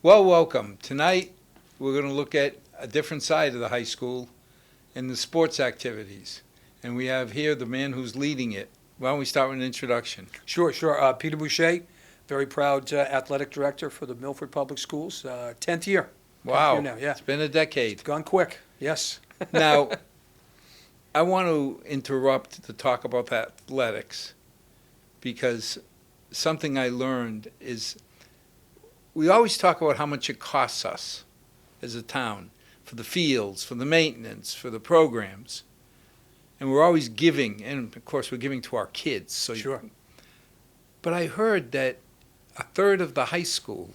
Well, welcome. Tonight, we're going to look at a different side of the high school and the sports activities. And we have here the man who's leading it. Why don't we start with an introduction? Sure, sure. Peter Boucher, very proud athletic director for the Milford Public Schools. 10th year. 10th year Wow, now, yeah. it's been a decade. It's gone quick, yes. Now, I want to interrupt to talk about athletics because something I learned is we always talk about how much it costs us as a town for the fields, for the maintenance, for the programs. And we're always giving, and of course we're giving to our kids. So Sure. But I heard that a third of the high school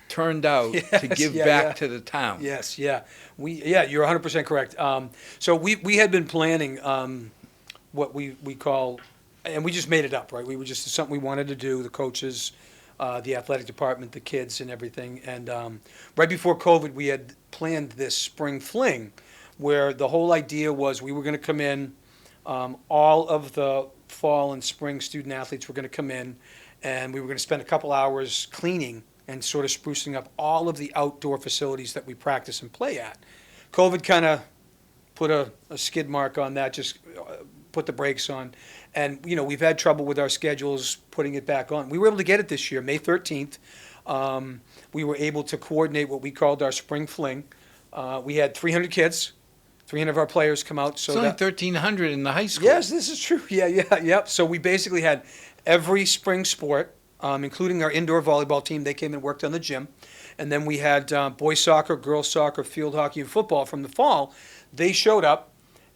turned out to Yes, give yeah, back yeah. to the town. Yes, yeah. You're 100% correct. So we had been planning what we call, and we just made it up, right? We were just something we wanted to do, the coaches, the athletic department, the kids and everything. And right before COVID, we had planned this spring fling where the whole idea was we were going to come in, all of the fall and spring student athletes were going to come in, and we were going to spend a couple hours cleaning and sort of sprucing up all of the outdoor facilities that we practice and play at. COVID kind of put a skid mark on that, just put the brakes on. And, we've had trouble with our schedules putting it back on. We were able to get it this year, May 13th. We were able to coordinate what we called our spring fling. We had 300 kids, 300 of our players come out. It's only 1,300 in the high school. Yes, this is true. Yep. So we basically had every spring sport, including our indoor volleyball team. They came and worked on the gym. And then we had boys soccer, girls soccer, field hockey, and football from the fall. They showed up,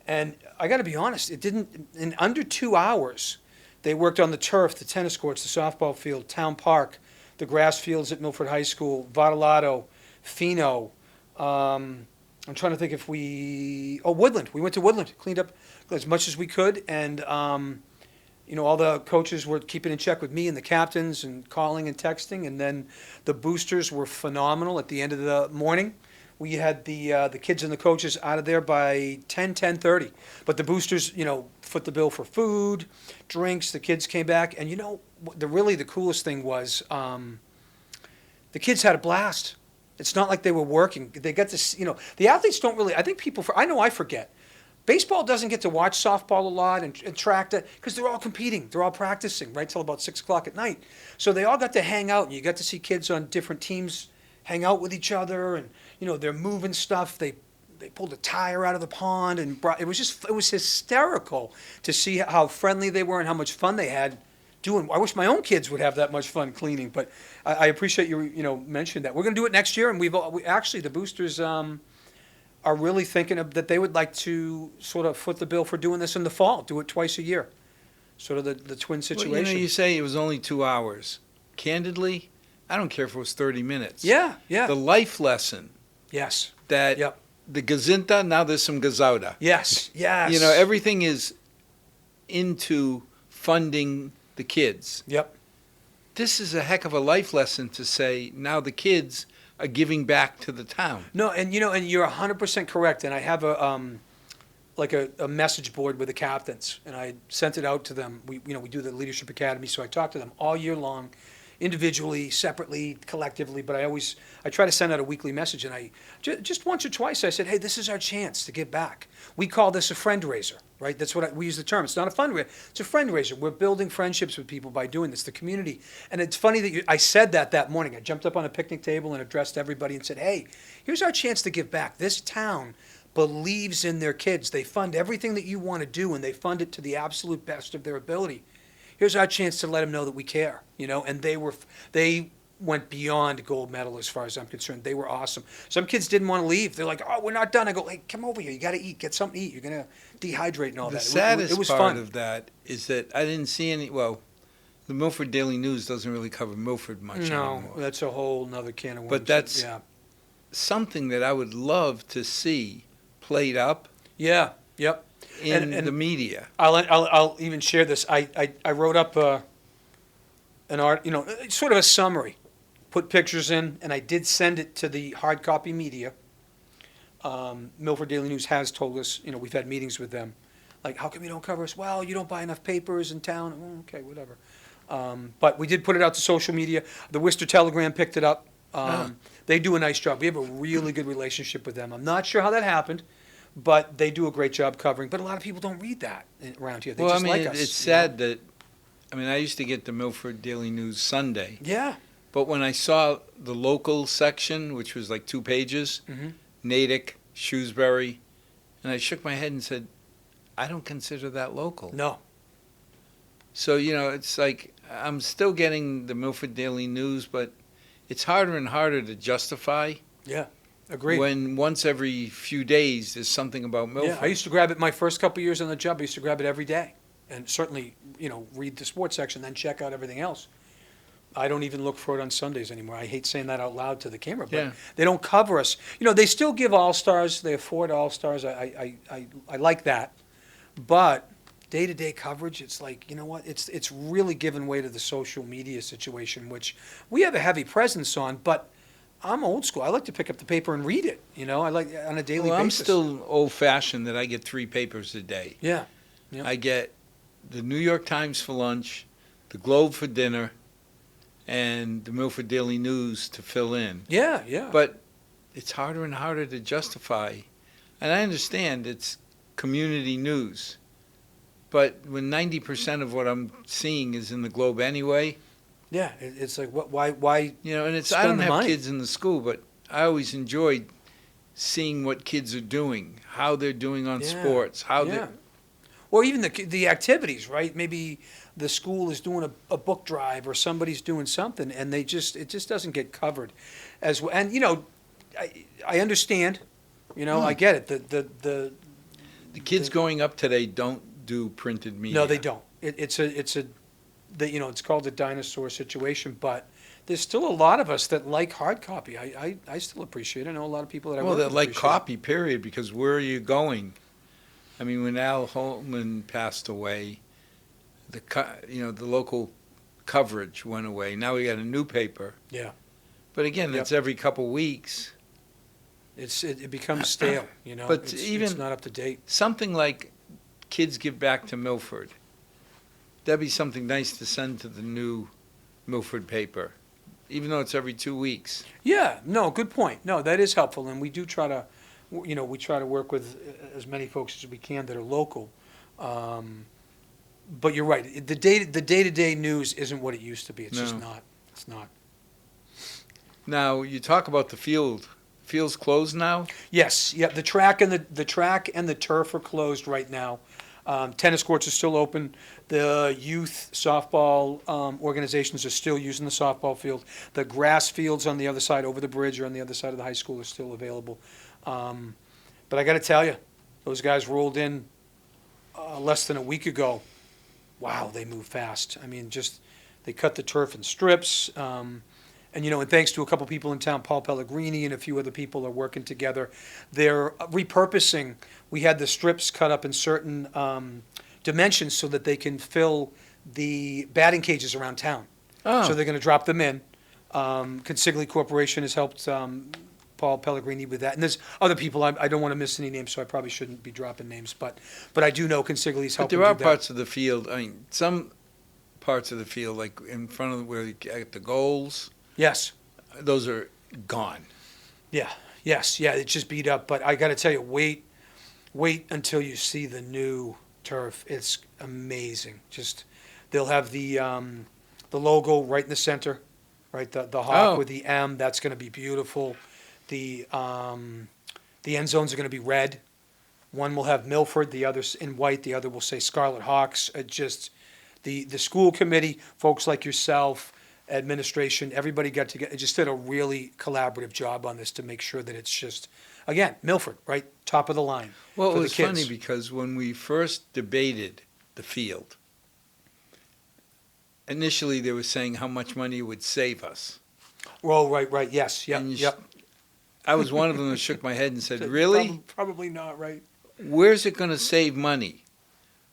and I got to be honest, it didn't, in under 2 hours, they worked on the turf, the tennis courts, the softball field, town park, the grass fields at Milford High School, Votolato, Fino. I'm trying to think if Woodland. We went to Woodland, cleaned up as much as we could, and all the coaches were keeping in check with me and the captains and calling and texting, and then the boosters were phenomenal at the end of the morning. We had the kids and the coaches out of there by 10:30. But the boosters, foot the bill for food, drinks. The kids came back, and the coolest thing was the kids had a blast. It's not like they were working. They got to, the athletes don't really. I think I know I forget. Baseball doesn't get to watch softball a lot and track that because they're all competing. They're all practicing right till about 6 o'clock at night. So they all got to hang out, and you got to see kids on different teams hang out with each other, and they're moving stuff. They pulled a tire out of the pond and it was hysterical to see how friendly they were and how much fun they had doing. I wish my own kids would have that much fun cleaning, but I appreciate you mentioned that. We're going to do it next year, and we actually the boosters are really thinking that they would like to sort of foot the bill for doing this in the fall, do it twice a year, sort of the twin situation. Well, you say it was only 2 hours. Candidly, I don't care if it was 30 minutes. Yeah. The life lesson Yes. that Yep. the gazinta, now there's some gazauda. Yes. Everything is into funding the kids. Yep. This is a heck of a life lesson to say now the kids are giving back to the town. No, and you're 100% correct. And I have a message board with the captains, and I sent it out to them. We do the Leadership Academy, so I talk to them all year long, individually, separately, collectively. But I try to send out a weekly message, and I just once or twice I said, hey, this is our chance to give back. We call this a friend raiser, right? That's what we use the term. It's not a fundraiser. It's a friend raiser. We're building friendships with people by doing this, the community. And it's funny that I said that morning. I jumped up on a picnic table and addressed everybody and said, hey, here's our chance to give back. This town believes in their kids. They fund everything that you want to do, and they fund it to the absolute best of their ability. Here's our chance to let them know that we care, and they went beyond gold medal as far as I'm concerned. They were awesome. Some kids didn't want to leave. They're like, oh, we're not done. I go, hey, come over here. You got to eat. Get something to eat. You're going to dehydrate and all The that. saddest it was part fun. of that is that I didn't see any, the Milford Daily News doesn't really cover Milford much No, anymore. that's a whole nother can of worms. But that's yeah. something that I would love to see played up Yeah, yep. in And the media. I'll even share this. I wrote up an art, sort of a summary, put pictures in, and I did send it to the hard copy media. Milford Daily News has told us, we've had meetings with them, like, how come you don't cover us? Well, you don't buy enough papers in town. Okay, whatever. But we did put it out to social media. The Worcester Telegram picked it up. They do a nice job. We have a really good relationship with them. I'm not sure how that happened, but they do a great job covering. But a lot of people don't read that around here. They Well, I just mean, like it's us. you know? sad that, I mean, I used to get the Milford Daily News Sunday, Yeah. but when I saw the local section, which was like 2 pages, Mhm. Natick, Shrewsbury, and I shook my head and said, I don't consider that local. No. So, it's like I'm still getting the Milford Daily News, but it's harder and harder to justify Yeah. Agreed. when once every few days there's something about Milford. Yeah, I used to grab it my first couple years on the job. I used to grab it every day, and certainly, read the sports section, then check out everything else. I don't even look for it on Sundays anymore. I hate saying that out loud to the camera, but Yeah. they don't cover us. They still give All-Stars. They afford All-Stars. I like that, but day-to-day coverage, it's like, you know what? It's really given way to the social media situation, which we have a heavy presence on, but I'm old school. I like to pick up the paper and read it. I like on a daily Well, I'm basis. still old-fashioned that I get 3 papers a day. Yeah. Yeah. I get the New York Times for lunch, the Globe for dinner, and the Milford Daily News to fill in. Yeah, yeah. But it's harder and harder to justify. And I understand it's community news. But when 90% of what I'm seeing is in the Globe anyway, Yeah, it's like why and I Spend don't the have money. kids in the school, but I always enjoyed seeing what kids are doing, how they're doing on Yeah, sports, how yeah. they're Or even the activities, right? Maybe the school is doing a book drive or somebody's doing something, and it just doesn't get covered as well. And I understand, I get it. The kids going up today don't do printed media. No, they don't. It's called a dinosaur situation, but there's still a lot of us that like hard copy. I still appreciate it. I know a lot of people that I Well, work they with like appreciate it. copy, period, because where are you going? I mean, when Al Holman passed away, the local coverage went away. Now we got a new paper. Yeah. But again, Yep. it's every couple weeks. It becomes stale, But it's even- not up to date. Something like Kids Give Back to Milford. That'd be something nice to send to the new Milford paper, even though it's every 2 weeks. Yeah, no, good point. No, that is helpful, and we do try to, we try to work with as many folks as we can that are local. But you're right, the day-to-day news isn't what it used to be. It's just No. not. It's not. Now, you talk about the field. Field's closed now? Yes, yeah, the track and the turf are closed right now. Tennis courts are still open. The youth softball organizations are still using the softball field. The grass fields on the other side, over the bridge or on the other side of the high school, are still available. But I got to tell you, those guys rolled in less than a week ago. Wow, they move fast. I mean, they cut the turf in strips. And thanks to a couple people in town, Paul Pellegrini and a few other people are working together. They're repurposing. We had the strips cut up in certain dimensions so that they can fill the batting cages around town. Oh, So they're going to drop them in. Consigli Corporation has helped Paul Pellegrini with that. And there's other people, I don't want to miss any names, so I probably shouldn't be dropping names. But I do know Consigli's but helping there are do that. parts of the field, some parts of the field, like in front of where you get the goals, Yes. those are gone. Yeah, yes, yeah, it's just beat up, but I gotta tell you, wait until you see the new turf. It's amazing. They'll have the logo right in the center, right, the hawk Oh. with the M, that's gonna be beautiful. The end zones are gonna be red. One will have Milford, the other's in white, the other will say Scarlet Hawks. The school committee, folks like yourself, administration, everybody got together, it just did a really collaborative job on this to make sure that it's just, again, Milford, right, top of the line. Well, for it the was kids. funny because when we first debated the field, initially they were saying how much money it would save us. Oh, right, yes, yep, And you yep. I was one of them that shook my head and said, really? Probably not, right? Where's it going to save money?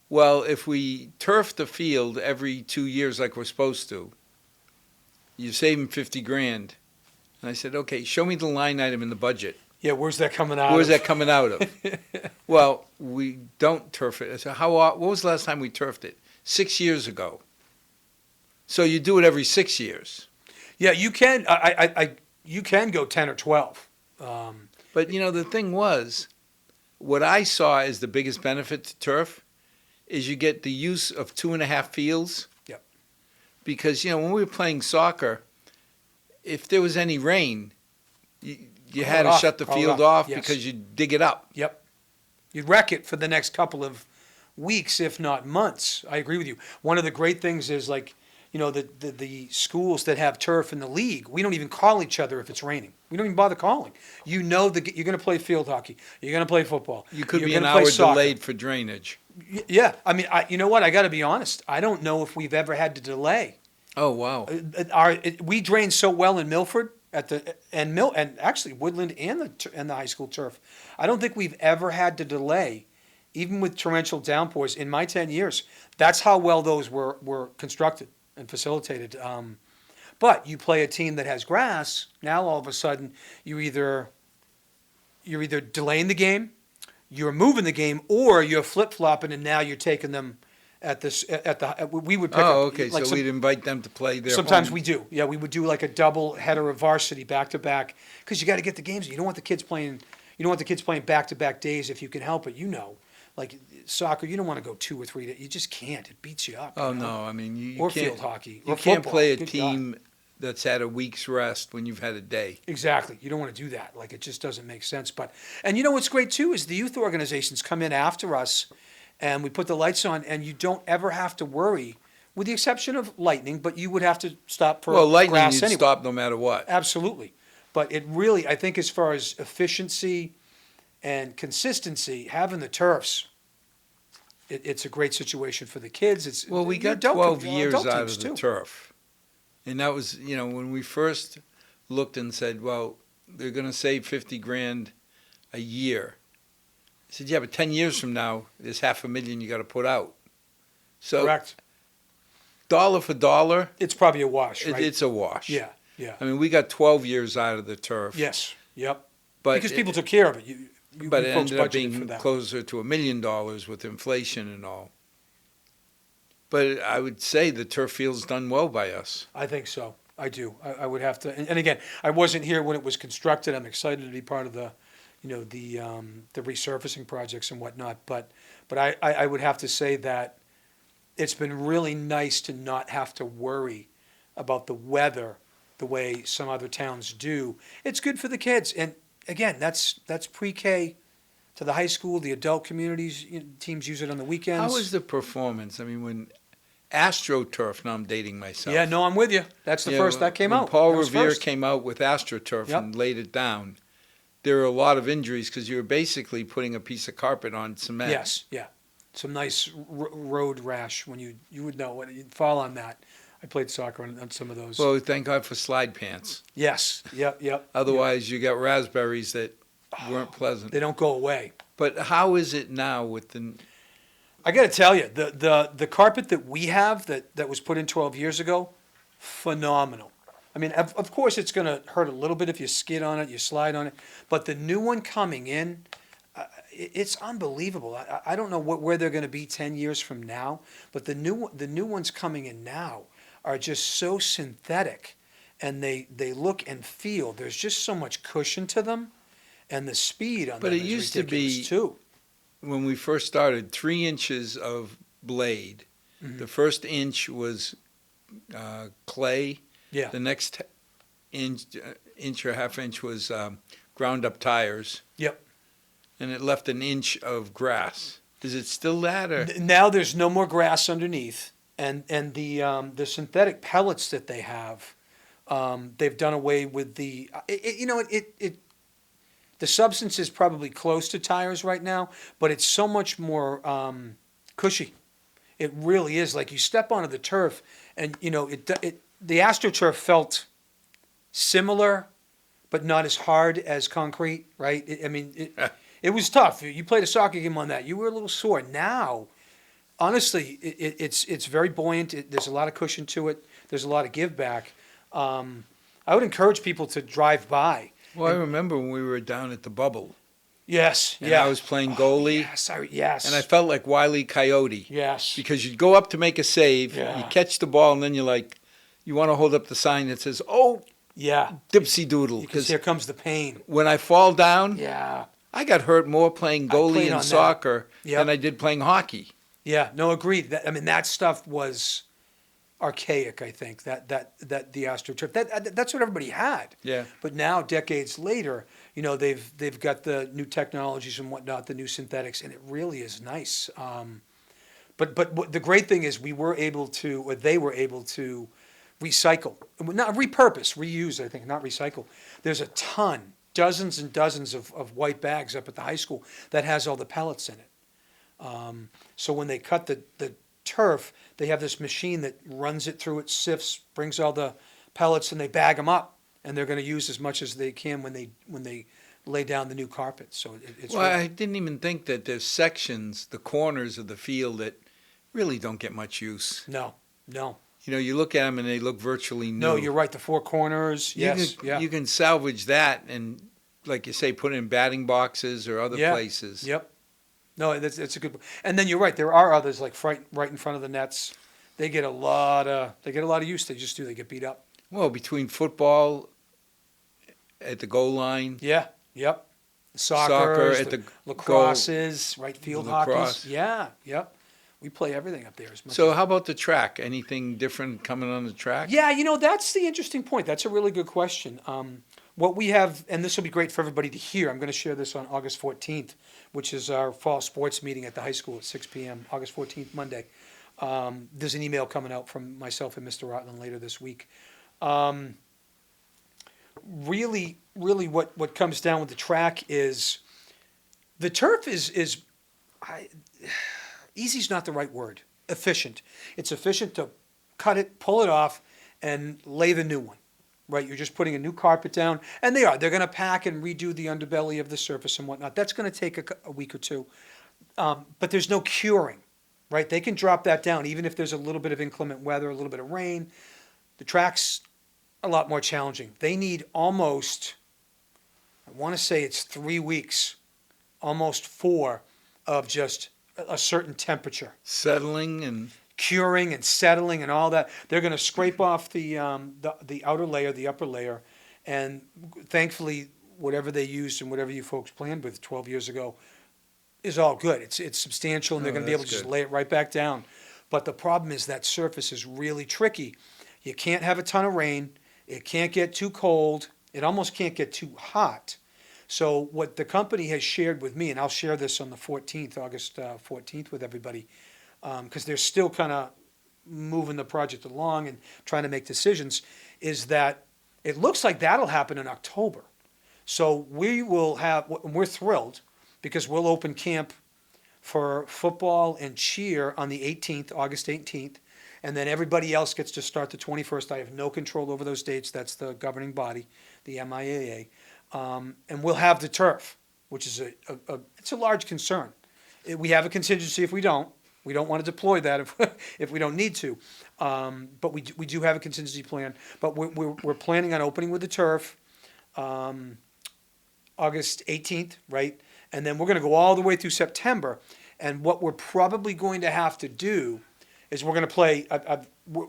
Well, if we turf the field every 2 years like we're supposed to, you're saving 50 grand. And I said, okay, show me the line item in the budget. Yeah, where's that coming out Where's of? that coming out of? Well, we don't turf it. I said, what was the last time we turfed it? 6 years ago. So you do it every 6 years. Yeah, you can, you can go 10 or 12. But the thing was, what I saw as the biggest benefit to turf is you get the use of 2.5 fields. Yep. Because when we were playing soccer, if there was any rain, you had to shut the field off yes. because you dig it up. Yep. You'd wreck it for the next couple of weeks, if not months. I agree with you. One of the great things is the schools that have turf in the league, we don't even call each other if it's raining. We don't even bother calling. You're going to play field hockey. You're going to play football. You could You're be an gonna play hour soccer. delayed for drainage. Yeah. I mean, you know what? I got to be honest. I don't know if we've ever had to delay. Oh, wow. We drain so well in Milford and actually Woodland and the high school turf. I don't think we've ever had to delay, even with torrential downpours in my 10 years. That's how well those were constructed and facilitated. But you play a team that has grass, now all of a sudden you're either delaying the game, you're moving the game, or you're flip-flopping and now you're taking them we would pick up. Oh, okay. So we'd invite them to play their Sometimes home. we do. Yeah, we would do like a double header of varsity back to back because you got to get the games. You don't want the kids playing back to back days if you can help it. Like soccer, you don't want to go 2 or 3 days. You just can't. It beats you up. Oh, no. I mean, you or can't. Field hockey. You or can't football. play a Good team God. that's had a week's rest when you've had a day. Exactly. You don't want to do that. Like, it just doesn't make sense. And what's great too is the youth organizations come in after us, and we put the lights on, and you don't ever have to worry, with the exception of lightning. But you would have to stop for Lightning grass you'd anyway. stop no matter what. Absolutely. But it really, I think, as far as efficiency and consistency, having the turfs, it's a great situation for the kids. We got adult 12 years adult out teams, of the too. turf. And that was, when we first looked and said, well, they're going to save $50,000 a year. I said, yeah, but 10 years from now, there's $500,000 you got to put out. So Correct. dollar for dollar, It's probably a wash, right? it's a wash. Yeah, yeah. I mean, we got 12 years out of the turf. Yes, yep. But Because people took care of it. But it folks ended up budgeted being for that. closer to $1 million with inflation and all. But I would say the turf field's done well by us. I think so. I do. I would have to. And again, I wasn't here when it was constructed. I'm excited to be part of the resurfacing projects and whatnot. But I would have to say that it's been really nice to not have to worry about the weather the way some other towns do. It's good for the kids. And again, that's pre-K to the high school, the adult communities, teams use it on the weekends. How is the performance? I mean, when AstroTurf, now I'm dating myself. Yeah, no, I'm with you. That's the first that came when out. Paul That was Revere first. came out with AstroTurf Yep. and laid it down, there were a lot of injuries because you were basically putting a piece of carpet on cement. Yes, yeah. Some nice road rash when you would know when you'd fall on that. I played soccer on some of those. Well, thank God for slide pants. Yes, yep. Otherwise, you got raspberries that weren't pleasant. They don't go away. But how is it now with the? I got to tell you, the carpet that we have that was put in 12 years ago, phenomenal. I mean, of course, it's going to hurt a little bit if you skid on it, you slide on it. But the new one coming in, it's unbelievable. I don't know where they're going to be 10 years from now, but the new ones coming in now are just so synthetic, and they look and feel. There's just so much cushion to them, and the speed on But them it is used to be- ridiculous too. When we first started, 3 inches of blade. Mhm. The first inch was clay. Yeah. The next inch or half inch was ground up tires. Yep. And it left an inch of grass. Is it still that, or? Now there's no more grass underneath, and the synthetic pellets that they have, they've done away with the. The substance is probably close to tires right now, but it's so much more cushy. It really is. Like, you step onto the turf, and the AstroTurf felt similar, but not as hard as concrete, right? It was tough. You played a soccer game on that, you were a little sore. Now, honestly, it's very buoyant. There's a lot of cushion to it. There's a lot of give back. I would encourage people to drive by. Well, I remember when we were down at the Bubble, Yes, and yeah. I was playing goalie, Yes. and I felt like Wile E. Coyote. Yes. Because you'd go up to make a save, Yeah. you catch the ball, and then you want to hold up the sign that says, "Oh, Yeah. dipsy doodle. Because Because here comes the pain. when I fall down, Yeah. I got hurt more playing I goalie played in on that. soccer Yep. than I did playing hockey. Yeah. No, agreed. That stuff was archaic, I think, that the AstroTurf. That's what everybody had. Yeah. But now, decades later, they've got the new technologies and whatnot, the new synthetics, and it really is nice. But what the great thing is they were able to recycle, not repurpose, reuse, I think, not recycle. There's a ton, dozens and dozens of white bags up at the high school that has all the pellets in it. So when they cut the turf, they have this machine that runs it through, it sifts, brings all the pellets, and they bag them up, and they're going to use as much as they can when they lay down the new carpet. So it's Well, really, I didn't even think that there's sections, the corners of the field that really don't get much use. no. You look at them and they look virtually new. No, you're right. The four corners, yes, yeah. You can salvage that and, like you say, put it in batting boxes or other Yeah. places. Yep. No, that's a good. And then you're right. There are others like right in front of the nets. They get a lot of use. They just do. They get beat up. Well, between football at the goal line, Yeah. Yep. soccer Soccer, at the lacrosses, right field Lacrosse. hockeys. Yeah. Yep. We play everything up there as much. So as, how about the track? Anything different coming on the track? yeah, that's the interesting point. That's a really good question. What we have, and this will be great for everybody to hear. I'm going to share this on August 14th, which is our fall sports meeting at the high school at 6 p.m. August 14th, Monday. There's an email coming out from myself and Mr. Rotland later this week. Really, what comes down with the track is the turf is easy's not the right word. Efficient. It's efficient to cut it, pull it off, and lay the new one. Right, you're just putting a new carpet down, and they're going to pack and redo the underbelly of the surface and whatnot. That's going to take a week or two, but there's no curing, right? They can drop that down even if there's a little bit of inclement weather, a little bit of rain. The track's a lot more challenging. They need almost, I want to say it's 3 weeks, almost 4, of just a certain temperature. Settling and Curing and settling and all that. They're going to scrape off the outer layer, the upper layer, and thankfully, whatever they used and whatever you folks planned with 12 years ago is all good. It's substantial, and they're Oh, going to be able that's to just good. lay it right back down. But the problem is that surface is really tricky. You can't have a ton of rain. It can't get too cold. It almost can't get too hot. So what the company has shared with me, and I'll share this on the 14th, August 14th with everybody, because they're still kind of moving the project along and trying to make decisions, is that it looks like that'll happen in October. So we're thrilled because we'll open camp for football and cheer on the 18th, August 18th, and then everybody else gets to start the 21st. I have no control over those dates. That's the governing body, the MIAA. And we'll have the turf, which is it's a large concern. We have a contingency if we don't. We don't want to deploy that if we don't need to, but we do have a contingency plan. But we're planning on opening with the turf, August 18th, right? And then we're going to go all the way through September. And what we're probably going to have to do is we're going to play.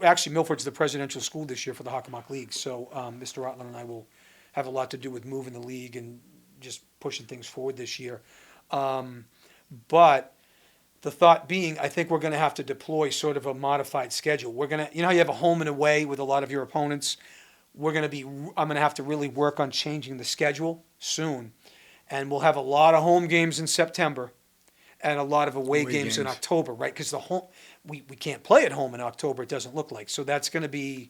Actually, Milford's the presidential school this year for the Hockomock League, so Mr. Rotland and I will have a lot to do with moving the league and just pushing things forward this year. But the thought being, I think we're going to have to deploy sort of a modified schedule. We're going to, how you have a home and away with a lot of your opponents. I'm going to have to really work on changing the schedule soon. And we'll have a lot of home games in September and a lot of away games in October, right? Because we can't play at home in October, it doesn't look like. So that's going to be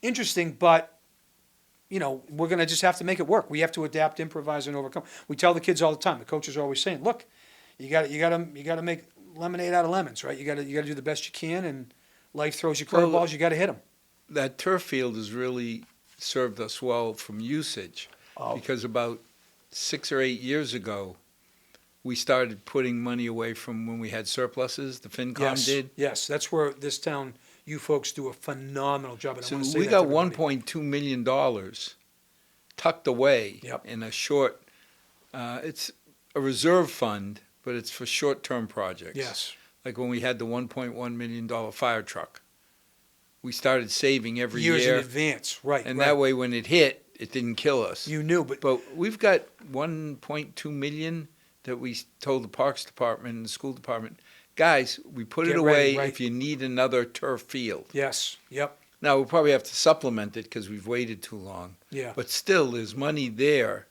interesting, but we're going to just have to make it work. We have to adapt, improvise, and overcome. We tell the kids all the time. The coaches are always saying, "Look, you got to make lemonade out of lemons, right? You got to do the best you can, and life throws you curveballs. Well, You got to hit them." that turf field has really served us well from usage, because about 6 or 8 years ago, we started putting money away from when we had surpluses. The FinCom did. Yes, that's where this town, you folks do a phenomenal job. And I So want to say we that got to everybody. $1.2 million tucked away Yep. in a short. It's a reserve fund, but it's for short-term projects. Yes. Like when we had the $1.1 million fire truck. we started saving every Years in year. advance, right? And right. that way, when it hit, it didn't kill us. You knew, but But we've got 1.2 million that we told the Parks Department and the school department, guys, we put Get it ready, away right. if you need another turf field. yes, yep, Now, we'll probably have to supplement it because we've waited too long. yeah. But still, there's money there.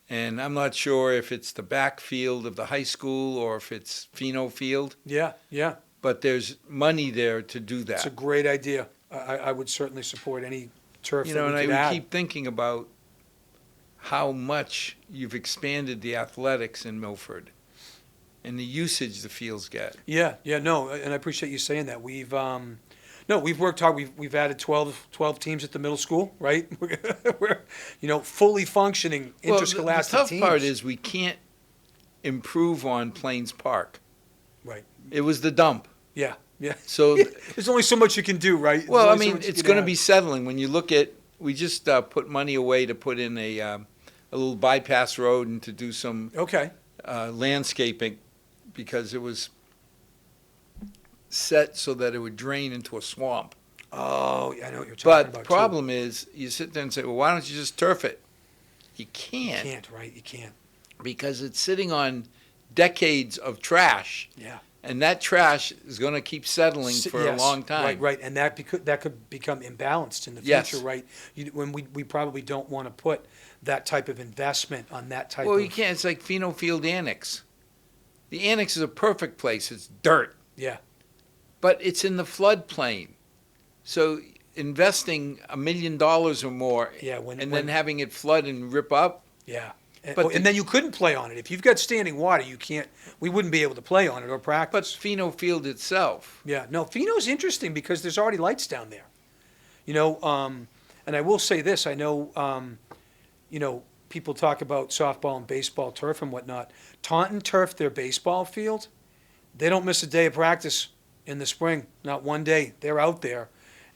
And I'm not sure if it's the backfield of the high school or if it's Pheno Field, Yeah, yeah. but there's money there to do It's a that. great idea. I would certainly support any turf You that know, we and could I add. keep thinking about how much you've expanded the athletics in Milford and the usage the fields get. Yeah, yeah, no, and I appreciate you saying that. We've worked hard. We've added 12 teams at the middle school, right? We're, fully functioning interscholastic the tough teams. part is we can't improve on Plains Park. Right. It was the dump. Yeah, yeah. So, There's only so much you can do, right? There's well, I only so mean, much you it's can going to add. be settling. When you look at, we just put money away to put in a little bypass road and to do some Okay. landscaping because it was set so that it would drain into a swamp. Oh, yeah, I know what you're talking But about. the problem is, you sit there and say, well, why don't you just turf it? You too. can't, You can't, right? You can't. because it's sitting on decades of trash, Yeah. and that trash is going to keep settling for a Yes, long time. Right, right, and that could become imbalanced in the Yes. future, right? When we probably don't want to put that type of investment on that type Well, of. you can't. It's like Pheno Field Annex. The annex is a perfect place. It's dirt, Yeah, but it's in the floodplain. So investing $1 million or more, yeah. and then having it flood and rip up. Yeah. And, But and then you couldn't play on it. If you've got standing water, you can't, we wouldn't be able to play on it or But practice. Pheno Field itself. Yeah, no, Pheno's interesting because there's already lights down there. And I will say this, I know, people talk about softball and baseball turf and whatnot. Taunton turf their baseball field. They don't miss a day of practice in the spring, not one day. They're out there.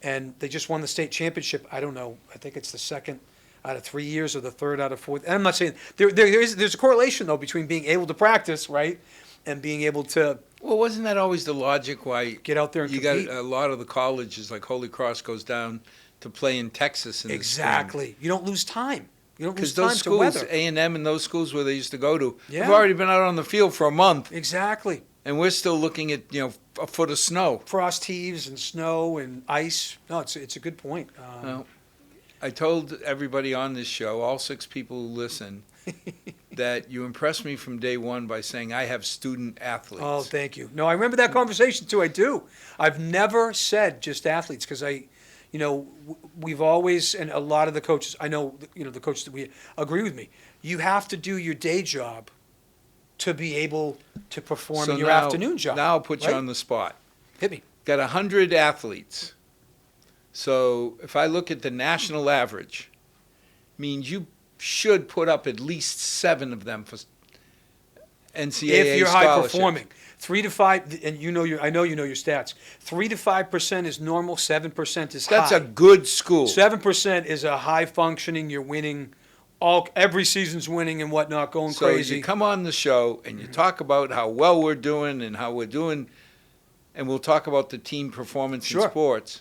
And they just won the state championship. I don't know, I think it's the second out of 3 years or the third out of four. And I'm not saying, there's a correlation though between being able to practice, right? And being able to Well, wasn't that always the logic why get out there and you compete. got a lot of the colleges, like Holy Cross, goes down to play in Texas in Exactly. You don't lose time. You don't lose Because time those to schools, weather. A&M and those schools where they used to go to, Yeah. have already been out on the field for a month, Exactly. and we're still looking at a foot of snow. Frost heaves and snow and ice. No, it's a good point. Well, I told everybody on this show, all 6 people who listen, that you impressed me from day one by saying I have student athletes. Oh, thank you. No, I remember that conversation too. I do. I've never said just athletes because we've always, and a lot of the coaches, I know, the coaches that we agree with me. You have to do your day job to be able to perform in your now, afternoon job. Now I'll put you right? on the spot. Hit me. Got 100 athletes. So if I look at the national average, means you should put up at least 7 of them for NCAA If you're high scholarships. performing, 3 to 5, and I know you know your stats. 3 to 5% is normal. 7% is That's high. a good school. 7% is a high functioning. You're winning. Every season's winning and whatnot, going So crazy. you come on the show and you talk about how well we're doing and how we're doing, and we'll talk about the team performance Sure. in sports.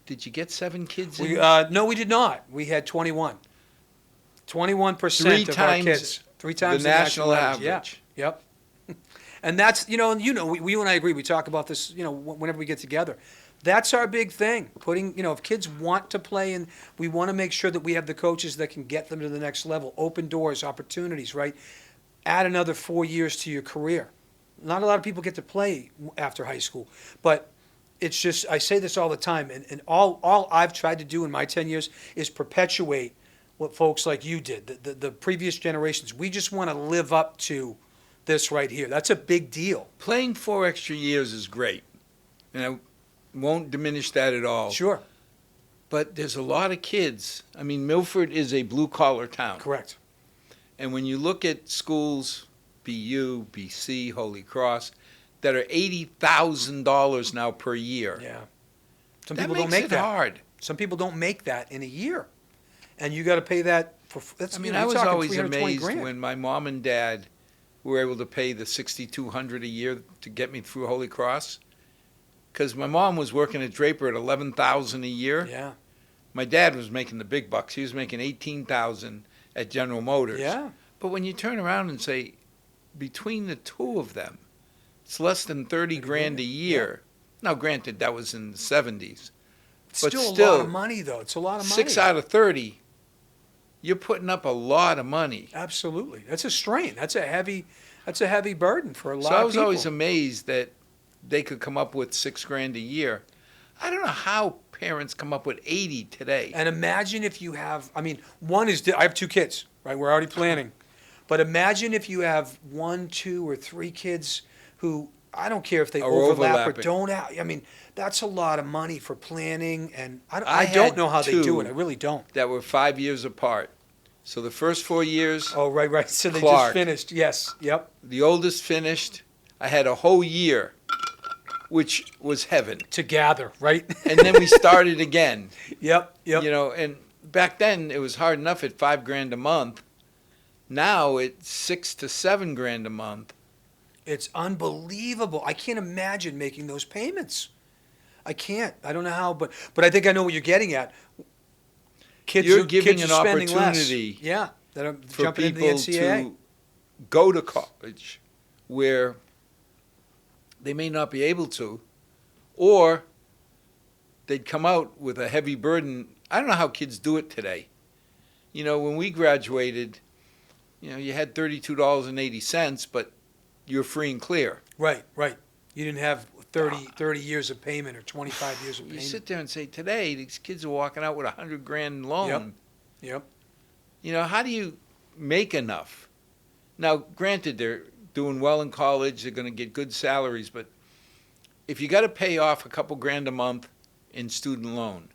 Did you get 7 kids in? No, we did not. We had 21. 21% 3 of our times kids. 3 times the national average. Yeah. Yep. And that's, we you and I agree. We talk about this, whenever we get together. That's our big thing. Putting, if kids want to play, and we want to make sure that we have the coaches that can get them to the next level, open doors, opportunities, right? Add another 4 years to your career. Not a lot of people get to play after high school, but it's just, I say this all the time, and all I've tried to do in my 10 years is perpetuate what folks like you did, the previous generations. We just want to live up to this right here. That's a big deal. Playing 4 extra years is great, and I won't diminish that at all. Sure. But there's a lot of kids. I mean, Milford is a blue-collar town. Correct. And when you look at schools, BU, BC, Holy Cross, that are $80,000 now per year, Yeah. Some that people makes don't make it that. hard. Some people don't make that in a year. And you got to pay that for, that's, I mean, you're I was talking always 320 amazed grand. when my mom and dad were able to pay the $6,200 a year to get me through Holy Cross, because my mom was working at Draper at 11,000 a year. Yeah. My dad was making the big bucks. He was making 18,000 at General Motors. Yeah. But when you turn around and say, between the two of them, it's less than 30 grand a year. Now, granted, that was in the 70s. It's But still a lot still, of money, though. It's a lot of money. 6 out of 30, you're putting up a lot of money. Absolutely. That's a strain. That's a heavy burden for a lot So I of was people. always amazed that they could come up with 6 grand a year. I don't know how parents come up with 80 today. And imagine if you have, I mean, I have 2 kids, right? We're already planning. But imagine if you have 1, 2, or 3 kids who, I don't care if they Are overlap or overlapping. don't have, I mean, that's a lot of money for planning. And I I don't had know how they do 2 it. I really don't. that were 5 years apart. So the first 4 years, Oh, right. So they Clark. just finished. Yes. Yep. the oldest finished. I had a whole year, which was heaven. To gather, right? And then we started again. Yep. You know, and back then it was hard enough at 5 grand a month. Now it's 6 to 7 grand a month. It's unbelievable. I can't imagine making those payments. I can't. I don't know how, but I think I know what you're getting at. You're giving kids an are spending less. opportunity Yeah, that are for jumping into the people NCAA. to go to college where they may not be able to, or they'd come out with a heavy burden. I don't know how kids do it today. You know, when we graduated, you know, you had $32.80, but you're free and clear. Right. You didn't have 30 years of payment or 25 years of You payment. sit there and say, today, these kids are walking out with 100 grand loan. Yep. You know, how do you make enough? Now, granted, they're doing well in college, they're going to get good salaries, but if you got to pay off a couple grand a month in student loan,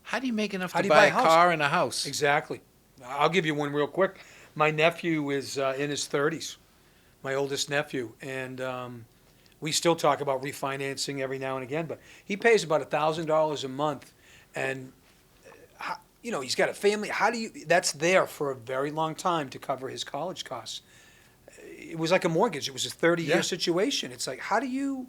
how do you make enough How to do you buy buy a a house? car and a house? Exactly. I'll give you one real quick. My nephew is in his 30s, my oldest nephew, and we still talk about refinancing every now and again, but he pays about $1,000 a month, and you know, he's got a family. That's there for a very long time to cover his college costs. It was like a mortgage. It was a 30-year Yeah. situation. It's like, how do you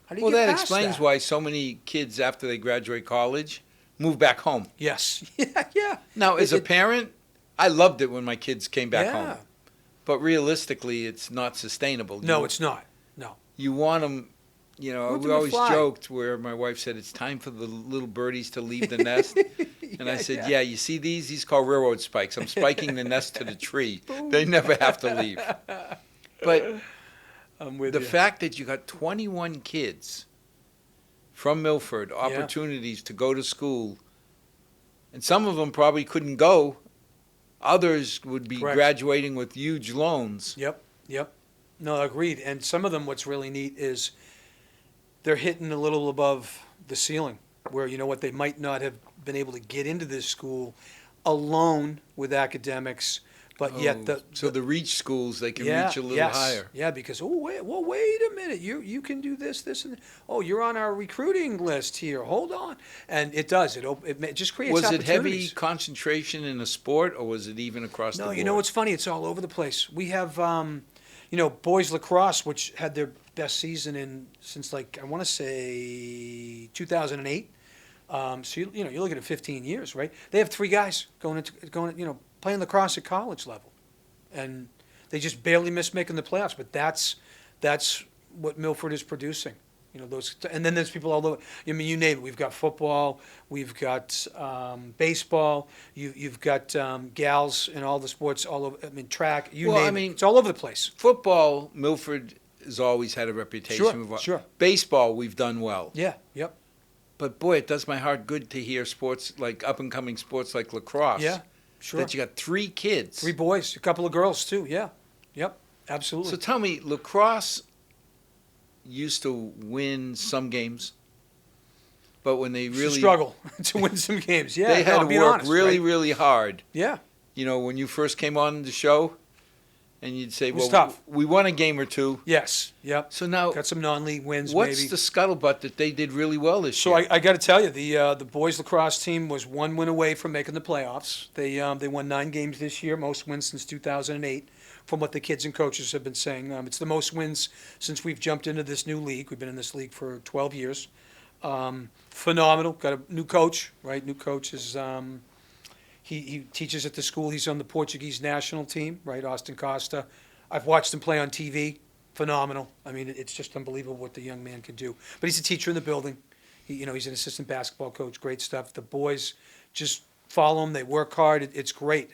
Well, get that past explains that? why so many kids, after they graduate college, move back home. Yes. Yeah. Now, as a It- parent, I loved it when my kids came back Yeah. home. But realistically, it's not sustainable. No, it's not. No. You want them, you know, Want we them to always fly. joked where my wife said, it's time for the little birdies to leave the nest. And I said, yeah, you see these? These called railroad spikes. I'm spiking the nest to the tree. They never have to leave. But I'm with the you. fact that you got 21 kids from Milford, opportunities to go to school, and some of them probably couldn't go. Others would be Correct. graduating with huge loans. Yep. No, agreed. And some of them, what's really neat is they're hitting a little above the ceiling, where, you know what, they might not have been able to get into this school alone with academics, but yet So the reach schools, they can yeah, reach a little yes. higher. Yeah, because wait a minute, you can do this, and oh, you're on our recruiting list here. Hold on, and it does. It just creates Was it heavy opportunities. concentration in a sport, or was it even across the No, board? you know what's funny? It's all over the place. We have, you know, boys lacrosse, which had their best season since like I want to say 2008. So you're looking at 15 years, right? They have 3 guys going, playing lacrosse at college level, and they just barely missed making the playoffs. But that's what Milford is producing. You know, and then there's people all over. I mean, you name it. We've got football, we've got baseball. You've got gals in all the sports all over. I mean, track. It's all over the place. Football, Milford has always had a reputation. Sure. Baseball, we've done well. Yeah. Yep. But boy, it does my heart good to hear sports like up and coming sports like lacrosse. Yeah. Sure. That you got 3 kids. 3 boys, a couple of girls too. Yeah. Yep. Absolutely. So tell me, lacrosse used to win some games, but when they really struggle to win some games. Yeah. they had I'm to being work honest, really, right? really hard. Yeah. You know, when you first came on the show, and you'd say, was "Well, tough. we won a game or 2." Yes. Yep. So now, Got some non-league wins. what's maybe. the scuttlebutt that they did really well this So year? I got to tell you, the boys lacrosse team was 1 win away from making the playoffs. They won 9 games this year, most wins since 2008. from what the kids and coaches have been saying. It's the most wins since we've jumped into this new league. We've been in this league for 12 years. Phenomenal. Got a new coach, right? New coach is he teaches at the school. He's on the Portuguese national team, right? Austin Costa. I've watched him play on TV. Phenomenal. I mean, it's just unbelievable what the young man can do. But he's a teacher in the building. He's an assistant basketball coach. Great stuff. The boys just follow him. They work hard. It's great.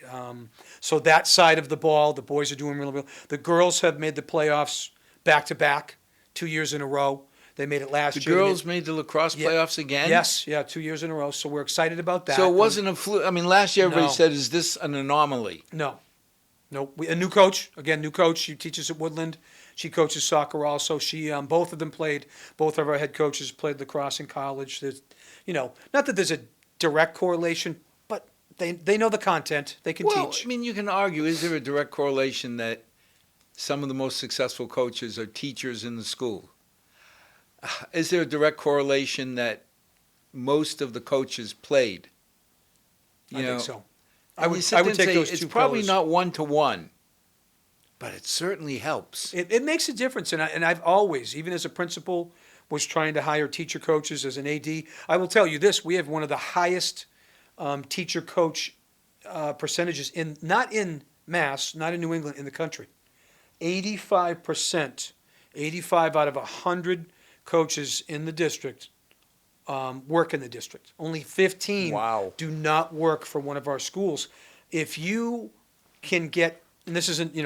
So that side of the ball, the boys are doing really well. The girls have made the playoffs back to back, 2 years in a row. They made it last The year. girls made the lacrosse Yeah. playoffs again? Yes, yeah, 2 years in a row. So we're excited about that. So it wasn't a fluke. I mean, last year everybody No. said, is this an anomaly? No. A new coach. Again, new coach. She teaches at Woodland. She coaches soccer also. Both of them played. Both of our head coaches played lacrosse in college. There's, not that there's a direct correlation, but they know the content. They can Well, teach. I mean, you can argue, is there a direct correlation that some of the most successful coaches are teachers in the school? Is there a direct correlation that most of the coaches played? I think so. I would take those it's two probably pillars. not one-to-one, but it certainly helps. It makes a difference, and I've always, even as a principal, was trying to hire teacher coaches as an AD. I will tell you this: we have one of the highest teacher coach percentages not in Mass, not in New England, in the country. 85%, 85 out of 100 coaches in the district work in the district. Only 15 Wow. do not work for one of our schools. If you can get, and this isn't,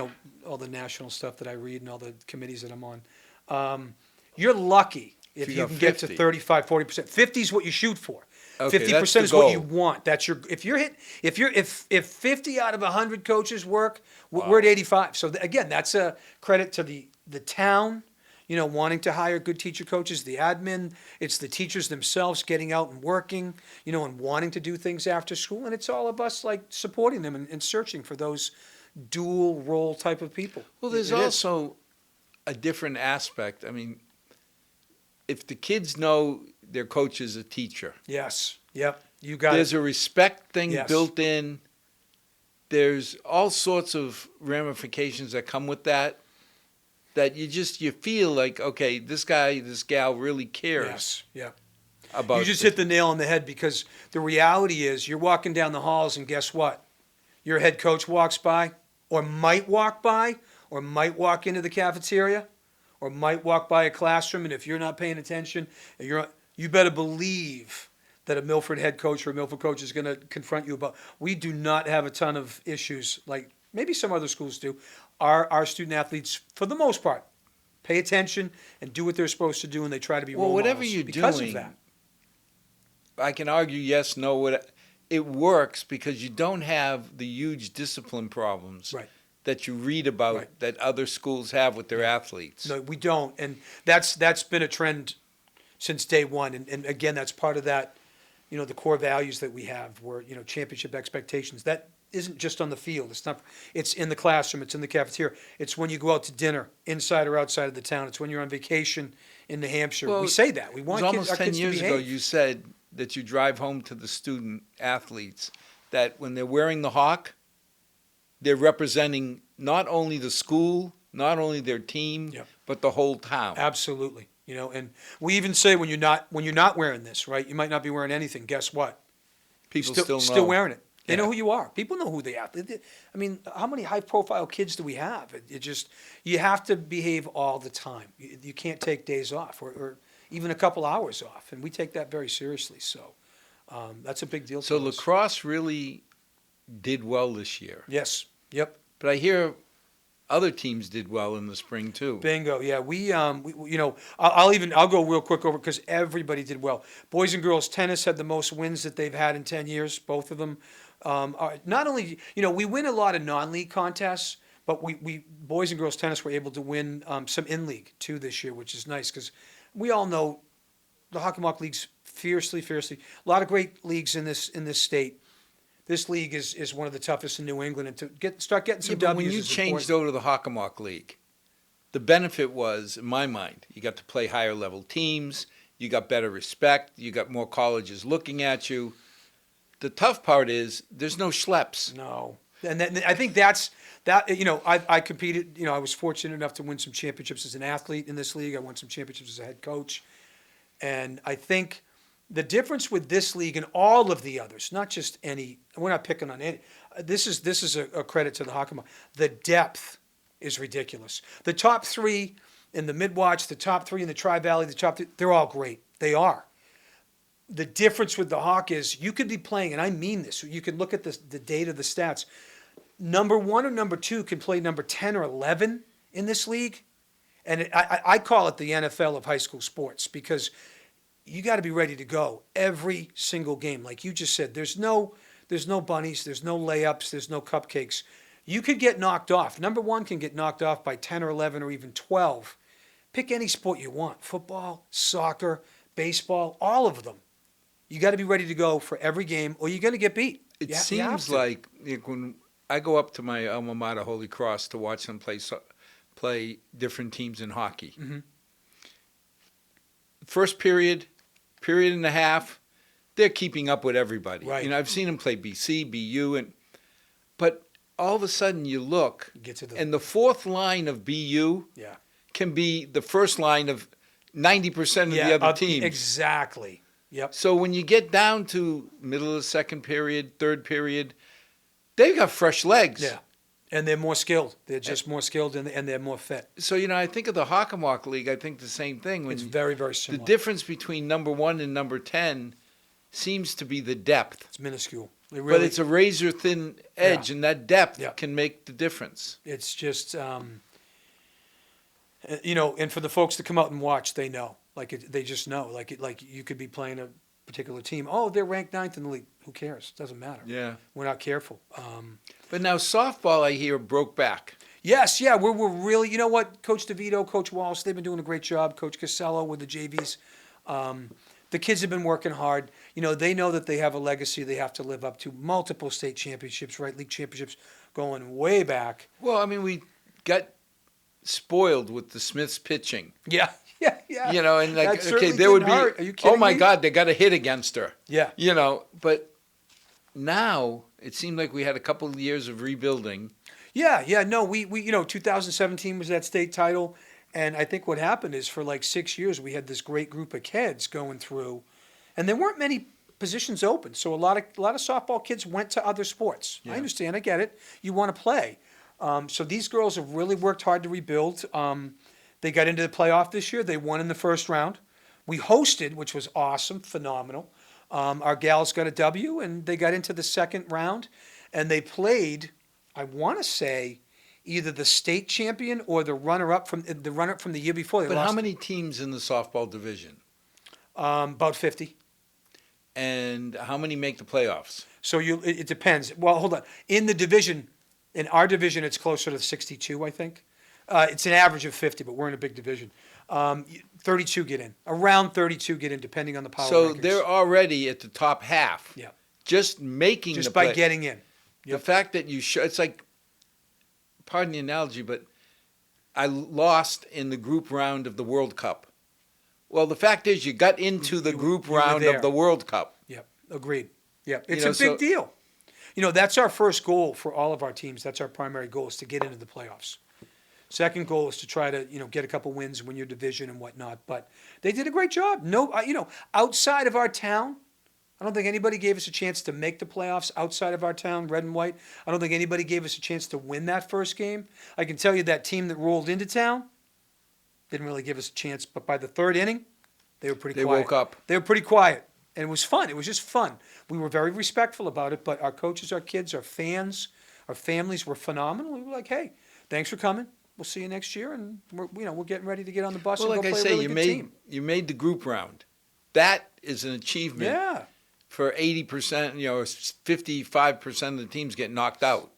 all the national stuff that I read and all the committees that I'm on, you're lucky if you you got can get to 50. 35, 40%. 50 is what you shoot for. Okay, 50% that's the is what you goal. want. That's your, if 50 out of 100 coaches work, we're at 85. So again, that's a credit to the town, wanting to hire good teacher coaches, the admin, it's the teachers themselves getting out and working, and wanting to do things after school. And it's all of us like supporting them and searching for those dual role type of people. Well, there's It is. also a different aspect. I mean, if the kids know their coach is a teacher, Yes. Yep. You got there's it. a respect thing Yes. built in. There's all sorts of ramifications that come with that you feel like, okay, this guy, this gal really cares Yes. Yeah. about You just the- hit the nail on the head, because the reality is you're walking down the halls and guess what? Your head coach walks by, or might walk by, or might walk into the cafeteria, or might walk by a classroom, and if you're not paying attention, you better believe that a Milford head coach or a Milford coach is going to confront you about. We do not have a ton of issues like maybe some other schools do. Our student athletes, for the most part, pay attention and do what they're supposed to do, and they try to be Well, role whatever models you're because doing, of that. I can argue yes, no, it works because you don't have the huge discipline problems Right. that you read about Right. that other schools have with their athletes. No, we don't, and that's been a trend since day one. And again, that's part of that, the core values that we have, where championship expectations. That isn't just on the field. It's in the classroom. It's in the cafeteria. It's when you go out to dinner, inside or outside of the town. It's when you're on vacation in New Hampshire. Well, we say that we It want was kids, almost our 10 kids years to ago behave. you said that you drive home to the student athletes that when they're wearing the Hawk, they're representing not only the school, not only their team, Yep. but the whole town. Absolutely. And we even say when you're not wearing this, right? You might not be wearing anything. Guess what? People still still know. wearing it. They Yeah. know who you are. People know who they are. I mean, how many high-profile kids do we have? You have to behave all the time. You can't take days off or even a couple hours off, and we take that very seriously. So that's a big deal. So to us. lacrosse really did well this year. Yes. Yep. But I hear other teams did well in the spring too. Bingo. Yeah, I'll go real quick over because everybody did well. Boys and girls tennis had the most wins that they've had in 10 years. Both of them. Are not only, we win a lot of non-league contests, but we boys and girls tennis were able to win some in-league too this year, which is nice because we all know the Hockomock League's fiercely. A lot of great leagues in this state. This league is one of the toughest in New England, and to start getting some Yeah, but W's when you is changed important. over to the Hockomock League, the benefit was, in my mind, you got to play higher level teams, you got better respect, you got more colleges looking at you. The tough part is there's no schleps. No. And then I think that. I competed. I was fortunate enough to win some championships as an athlete in this league. I won some championships as a head coach, and I think the difference with this league and all of the others, not just any. We're not picking on any. This is a credit to the Hockenbach. The depth is ridiculous. The top three in the Midwatch, the top three in the Tri-Valley, the top three, they're all great. They are. The difference with the Hawk is you could be playing, and I mean this, you can look at the data, the stats. Number one or number two can play number 10 or 11 in this league. And I call it the NFL of high school sports because you got to be ready to go every single game. Like you just said, there's no bunnies, there's no layups, there's no cupcakes. You could get knocked off. Number one can get knocked off by 10 or 11 or even 12. Pick any sport you want, football, soccer, baseball, all of them. You got to be ready to go for every game or you're going to get beat. It You seems have to. like when I go up to my alma mater, Holy Cross, to watch them play different teams in hockey. Mhm. First period and a half, they're keeping up with everybody. Right. I've seen them play BC, BU, but all of a sudden you look, Get to the and the fourth line of BU yeah. can be the first line of 90% of the other teams. Exactly. Yep. So when you get down to middle of the second period, third period, they've got fresh legs. Yeah. And they're more skilled. They're just more skilled and they're more fit. So, I think of the Hockenbach League, I think the same thing. It's very, very the similar. difference between number 1 and number 10 seems to be the depth. It's minuscule. But it's a razor thin edge, and that depth Yeah. can make the difference. It's just, and for the folks that come out and watch, they know. They just know. Like you could be playing a particular team. Oh, they're ranked 9th in the league. Who cares? Doesn't matter. Yeah. We're not careful. But now softball, I hear, broke back. Yes, yeah, we're really, you know what, Coach DeVito, Coach Wallace, they've been doing a great job. Coach Casello with the JVs. The kids have been working hard. They know that they have a legacy they have to live up to. Multiple state championships, right? League championships going way back. Well, we got spoiled with the Smiths pitching. Yeah. And That okay, certainly there would be, didn't hurt. Are you kidding oh my me? God, they got a hit against her. Yeah. But now it seemed like we had a couple of years of rebuilding. Yeah. No, we 2017 was that state title. And I think what happened is for like 6 years, we had this great group of kids going through, and there weren't many positions open. So a lot of softball kids went to other sports. Yeah. I understand. I get it. You want to play. So these girls have really worked hard to rebuild. They got into the playoff this year. They won in the first round. We hosted, which was awesome, phenomenal. Our gals got a W, and they got into the second round, and they played, I want to say, either the state champion or the runner-up from the year before. They But lost, how many teams in the softball division? about 50. And how many make the playoffs? So it depends. Well, hold on. In our division, it's closer to 62, I think. It's an average of 50, but we're in a big division. 32 get in. Around 32 get in, depending on the power So rankings. they're already at the top half. Yeah. Just making Just the by play. getting in. The Yep. fact that it's like, pardon the analogy, but I lost in the group round of the World Cup. Well, the fact is you got into the group you were round there. of the World Cup. Yep, agreed. Yep, it's know, a big so- deal. That's our first goal for all of our teams. That's our primary goal, is to get into the playoffs. Second goal is to try to, get a couple wins, win your division and whatnot. But they did a great job. No, outside of our town, I don't think anybody gave us a chance to make the playoffs outside of our town, red and white. I don't think anybody gave us a chance to win that first game. I can tell you that team that rolled into town didn't really give us a chance. But by the third inning, they were pretty They quiet. woke up. They were pretty quiet. And it was fun. It was just fun. We were very respectful about it, but our coaches, our kids, our fans, our families were phenomenal. We were like, hey, thanks for coming. We'll see you next year, and we're getting ready to get on the bus Well, and like go I play say, a really good team. you made the group round. That is an achievement Yeah, for 80%, 55% of the teams get knocked out.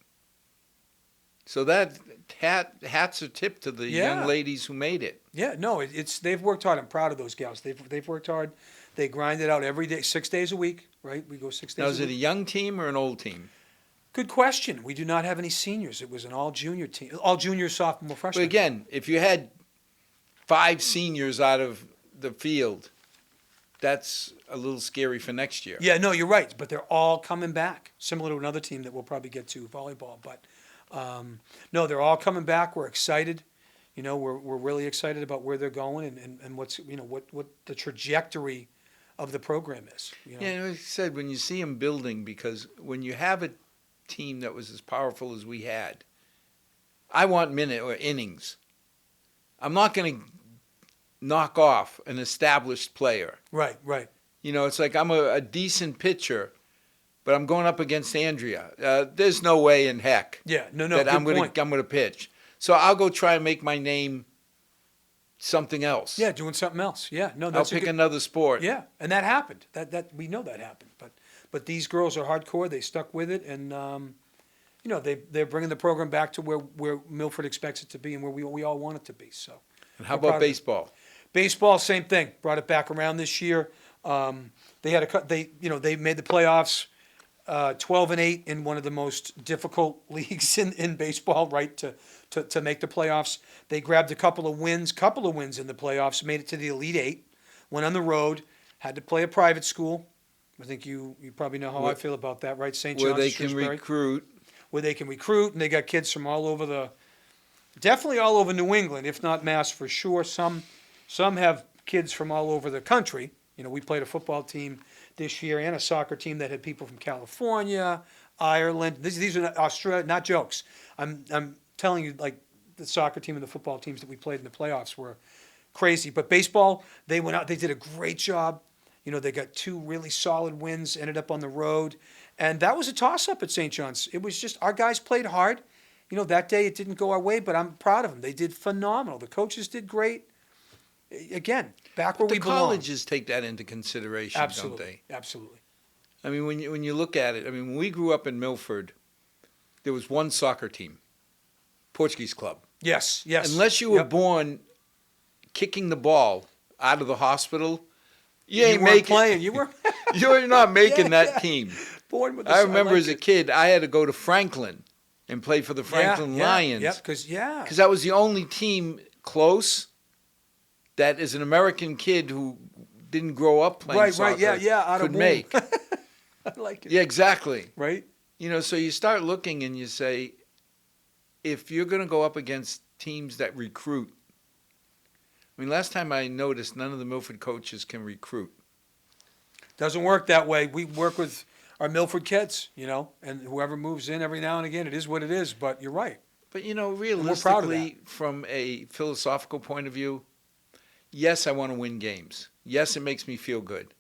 So that hats are tipped to the Yeah. young ladies who made it. yeah. No, they've worked hard. I'm proud of those gals. They've worked hard. They grind it out every day, 6 days a week. Right? We go 6 days. Now, is a it a week. young team or an old team? Good question. We do not have any seniors. It was an all junior team, all junior, sophomore, But freshman. again, if you had 5 seniors out of the field, that's a little scary for next year. Yeah, no, you're right, but they're all coming back, similar to another team that we'll probably get to, volleyball. But no, they're all coming back. We're excited. You know, we're really excited about where they're going and what's, you know, what the trajectory of the program is. You know? Yeah, like I said, when you see them building, because when you have a team that was as powerful as we had, I want minute or innings. I'm not going to knock off an established player. Right, right. You know, it's like I'm a decent pitcher, but I'm going up against Andrea. There's no way in heck Yeah, no, that good I'm point. going to pitch. So I'll go try and make my name something else. Yeah, doing something else. Yeah, no, I'll that's pick a good, another sport. yeah, and that happened. That we know that happened. But these girls are hardcore. They stuck with it, and you know they're bringing the program back to where Milford expects it to be and where we all want it to be. So And how We're proud about of it. baseball? baseball, same thing. Brought it back around this year. They had they made the playoffs. 12-8 in one of the most difficult leagues in baseball, right? To make the playoffs, they grabbed a couple of wins in the playoffs, made it to the Elite Eight, went on the road, had to play a private school. I think you probably know how I feel about that, right? St. Where John's, they can Shrewsbury, recruit. where they can recruit, and they got kids from definitely all over New England, if not Mass for sure. Some have kids from all over the country. You know, we played a football team this year and a soccer team that had people from California, Ireland. These are not Australia, not jokes. I'm telling you, like the soccer team and the football teams that we played in the playoffs were crazy. But baseball, they went out, they did a great job. You know, they got 2 really solid wins, ended up on the road, and that was a toss-up at St. John's. It was just our guys played hard. You know, that day it didn't go our way, but I'm proud of them. They did phenomenal. The coaches did great. Again, back where The we belong. colleges take that into consideration, Absolutely, don't they? absolutely. I mean, when you look at it, I mean, when we grew up in Milford, there was one soccer team, Portuguese club. Yes, yes. Unless you were Yep. born kicking the ball out of the hospital, you You ain't weren't making. playing. You were You're not making Yeah, that yeah. team. born with. I remember like as a it. kid, I had to go to Franklin and play for the Franklin Lions. Yep, because That was the only team close that is an American kid who didn't grow up playing soccer out could of make. I like it. Yeah, exactly. Right. You know, so you start looking and you say, if you're going to go up against teams that recruit, I mean, last time I noticed, none of the Milford coaches can recruit. Doesn't work that way. We work with our Milford kids, you know, and whoever moves in every now and again, it is what it is. But you're right. But, you know, we're proud of realistically, from a philosophical point of view, yes, I want to win games. Yes, it makes me feel good.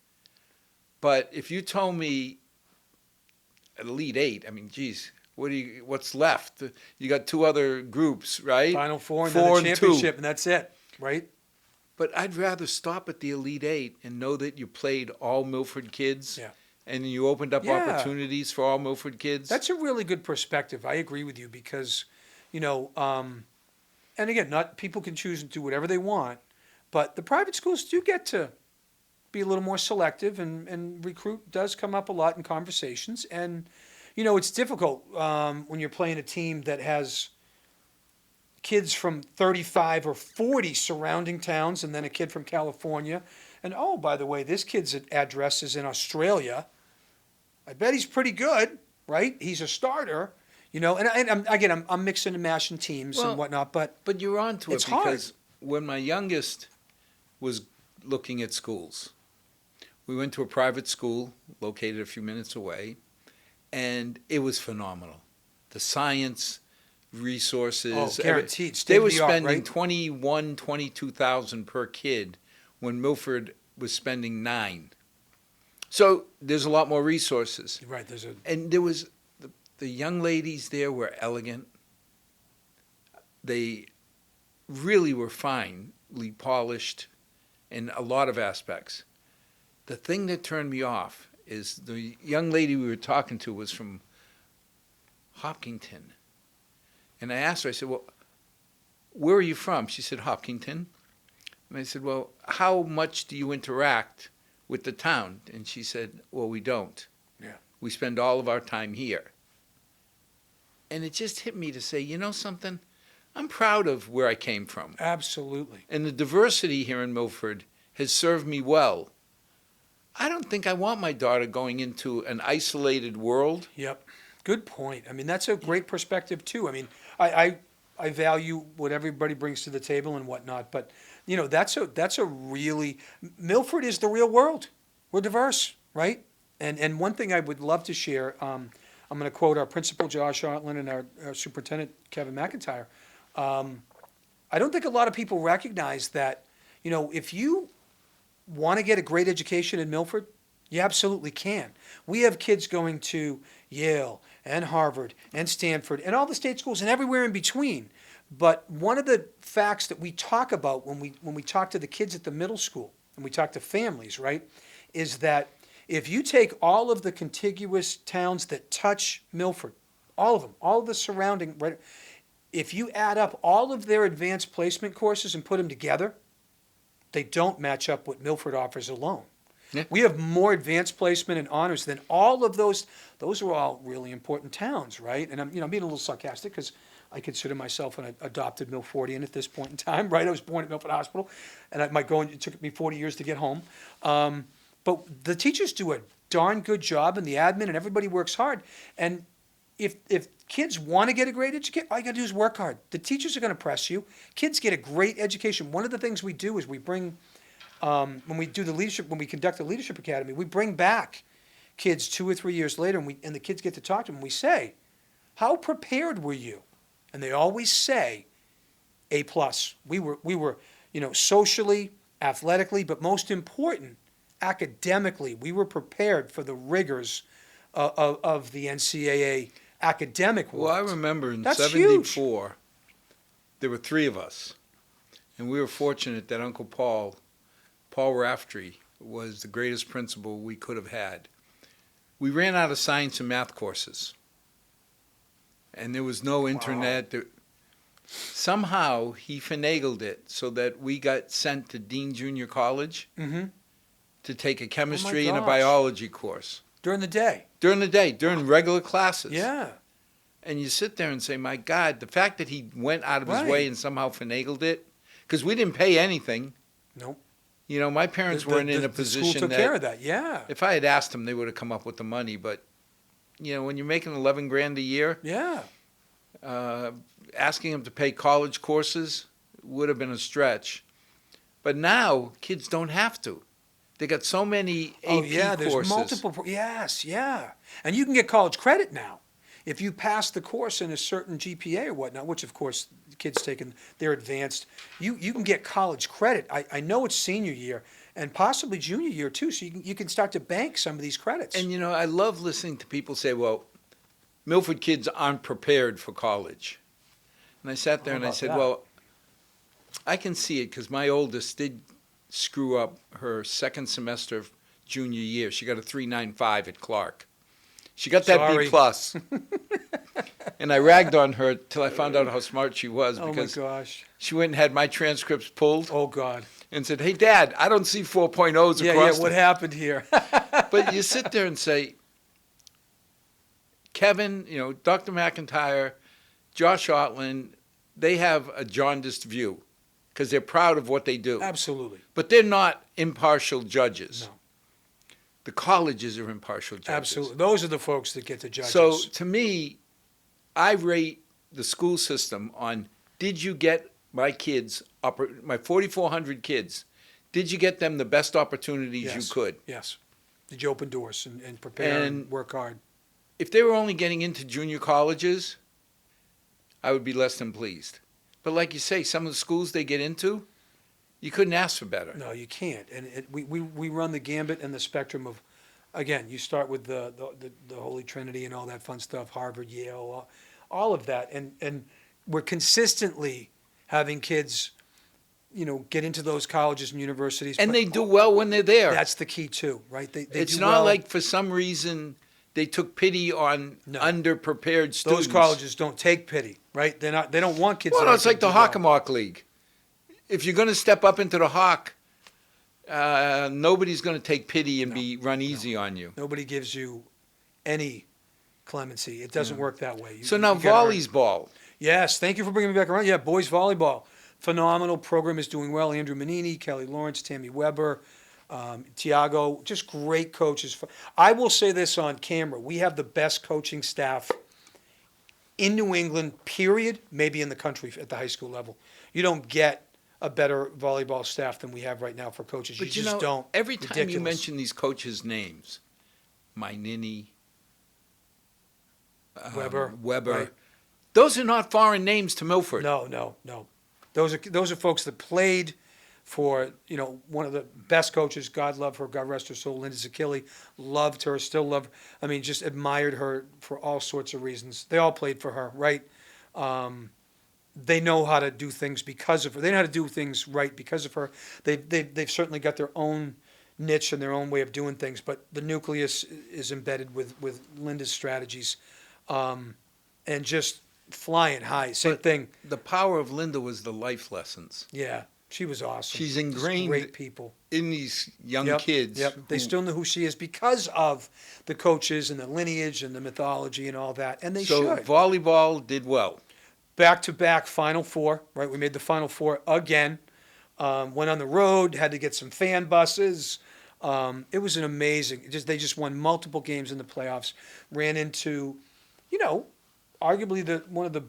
But if you told me at Elite Eight, I mean, geez, what's left? You got 2 other groups, right? Final Four and 4 then and the 2. championship, and that's it. Right. But I'd rather stop at the Elite Eight and know that you played all Milford kids. Yeah. And you opened up Yeah. opportunities for all Milford kids. That's a really good perspective. I agree with you because, you know, and again, not people can choose and do whatever they want, but the private schools do get to be a little more selective, and recruit does come up a lot in conversations. And, you know, it's difficult when you're playing a team that has kids from 35 or 40 surrounding towns and then a kid from California. And, oh, by the way, this kid's address is in Australia. I bet he's pretty good, right? He's a starter, you know. And I'm mixing and mashing teams Well, and whatnot, but But you're onto it It's hard. because when my youngest was looking at schools, we went to a private school located a few minutes away, and it was phenomenal. The science, resources, guaranteed. they were State-of-the-art, spending right? 22,000 per kid when Milford was spending 9. So there's a lot more resources. You're right. There's a And there was the young ladies there were elegant. They really were finely polished in a lot of aspects. The thing that turned me off is the young lady we were talking to was from Hopkinton. And I asked her, I said, well, where are you from? She said, Hopkinton. And I said, well, how much do you interact with the town? And she said, well, we don't. Yeah. We spend all of our time here. And it just hit me to say, you know something? I'm proud of where I came from. absolutely. And the diversity here in Milford has served me well. I don't think I want my daughter going into an isolated world. Yep. Good point. I mean, that's a great perspective too. I mean, I value what everybody brings to the table and whatnot, but that's a really Milford is the real world. We're diverse, right? And one thing I would love to share, I'm going to quote our principal Josh Otland and our superintendent Kevin McIntyre. I don't think a lot of people recognize that, if you want to get a great education in Milford, you absolutely can. We have kids going to Yale and Harvard and Stanford and all the state schools and everywhere in between. But one of the facts that we talk about when we talk to the kids at the middle school and we talk to families, right, is that if you take all of the contiguous towns that touch Milford, all of them, all of the surrounding, right, if you add up all of their advanced placement courses and put them together, they don't match up what Milford offers alone. Yeah. We have more advanced placement and honors than all of those. Those are all really important towns, right? And I'm being a little sarcastic because I consider myself an adopted Milfordian at this point in time, right? I was born at Milford Hospital, and it took me 40 years to get home. But the teachers do a darn good job, and the admin, and everybody works hard. And if kids want to get a great education, all you got to do is work hard. The teachers are going to press you. Kids get a great education. One of the things we do is we bring, when we conduct the leadership academy, we bring back kids 2 or 3 years later, and the kids get to talk to them. And we say, "How prepared were you?" And they always say, "A plus." We were, socially, athletically, but most important, academically, we were prepared for the rigors of the NCAA academic world. Well, I remember in That's '74, there were 3 of us, and we were fortunate that Uncle Paul Raftery, was the greatest principal we could have had. We ran out of science and math courses, and there was no internet. Somehow he finagled it so that we got sent to Dean Junior College to take a chemistry and a gosh. biology course. During the day. During the day, during regular classes. Yeah. And you sit there and say, my God, the fact that he went out of his Right. way and somehow finagled it, because we didn't pay anything. Nope. My parents weren't in a The position school took care of that, yeah. if I had asked them, they would have come up with the money. But, when you're making 11 grand a year, Yeah. asking them to pay college courses would have been a stretch. But now, kids don't have to. They got so many AP Oh, yeah, there's courses. multiple, yes, yeah. And you can get college credit now. If you pass the course in a certain GPA or whatnot, which of course the kids taking, they're advanced, you can get college credit. I know it's senior year and possibly junior year too, so you can start to bank some of these credits. And, I love listening to people say, well, Milford kids aren't prepared for college. And I sat there How and I about said, that? well, I can see it because my oldest did screw up her second semester of junior year. She got a 3.95 at Clark. She got that Sorry. B plus. And I ragged on her till I found out how smart she was Oh my because gosh. she went and had my transcripts pulled Oh God. and said, hey, Dad, I don't see 4.0s Yeah, across what happened here? But you sit there and say, Kevin, Dr. McIntyre, Josh Otland, they have a jaundiced view because they're proud of what they do. Absolutely. But they're not impartial judges. No. The colleges are impartial judges. Absolutely. Those are the folks that get to judge So us. to me, I rate the school system on, did you get my kids, my 4,400 kids, did you get them the best opportunities you Yes. could? Yes. Did you open doors and prepare and And- work hard? If they were only getting into junior colleges, I would be less than pleased. But like you say, some of the schools they get into, you couldn't ask for better. No, you can't. And we run the gambit and the spectrum of, again, you start with the Holy Trinity and all that fun stuff, Harvard, Yale, all of that. And we're consistently having kids, get into those colleges and universities. And but they do well when they're there. That's the key too, right? They It's do not well. like for some reason they took pity on No. underprepared students. Those colleges don't take pity, right? They don't want kids. Well, that no, aren't it's like the gonna do well. Hockomock League. If you're going to step up into the Hawk, nobody's going to take pity and run easy on you. Nobody gives you any clemency. It doesn't work that way. So now you gotta earn- volleys ball. Yes, thank you for bringing me back around. Yeah, boys volleyball, phenomenal program is doing well. Andrew Manini, Kelly Lawrence, Tammy Weber, Tiago, just great coaches. I will say this on camera: we have the best coaching staff in New England, period, maybe in the country at the high school level. You don't get a better volleyball staff than we have right now for coaches. But you just don't. every time you Ridiculous. mention these coaches' names, Mainini, Weber, Weber, right. those are not foreign names to Milford. No. Those are folks that played for one of the best coaches. God love her. God rest her soul. Linda Zakili, loved her. Still love. I mean, just admired her for all sorts of reasons. They all played for her, right? They know how to do things because of her. They know how to do things right because of her. They've certainly got their own niche and their own way of doing things, but the nucleus is embedded with Linda's strategies, and just flying high. Same But thing. The power of Linda was the life lessons. Yeah, she was awesome. She's Just ingrained great people. in these young Yep, kids. Yep. They who- still know who she is because of the coaches and the lineage and the mythology and all that, and they so should. volleyball did well. Back-to-back Final Four, right? We made the Final Four again. Went on the road, had to get some fan buses. It was an amazing. They just won multiple games in the playoffs. Ran into, arguably one of the,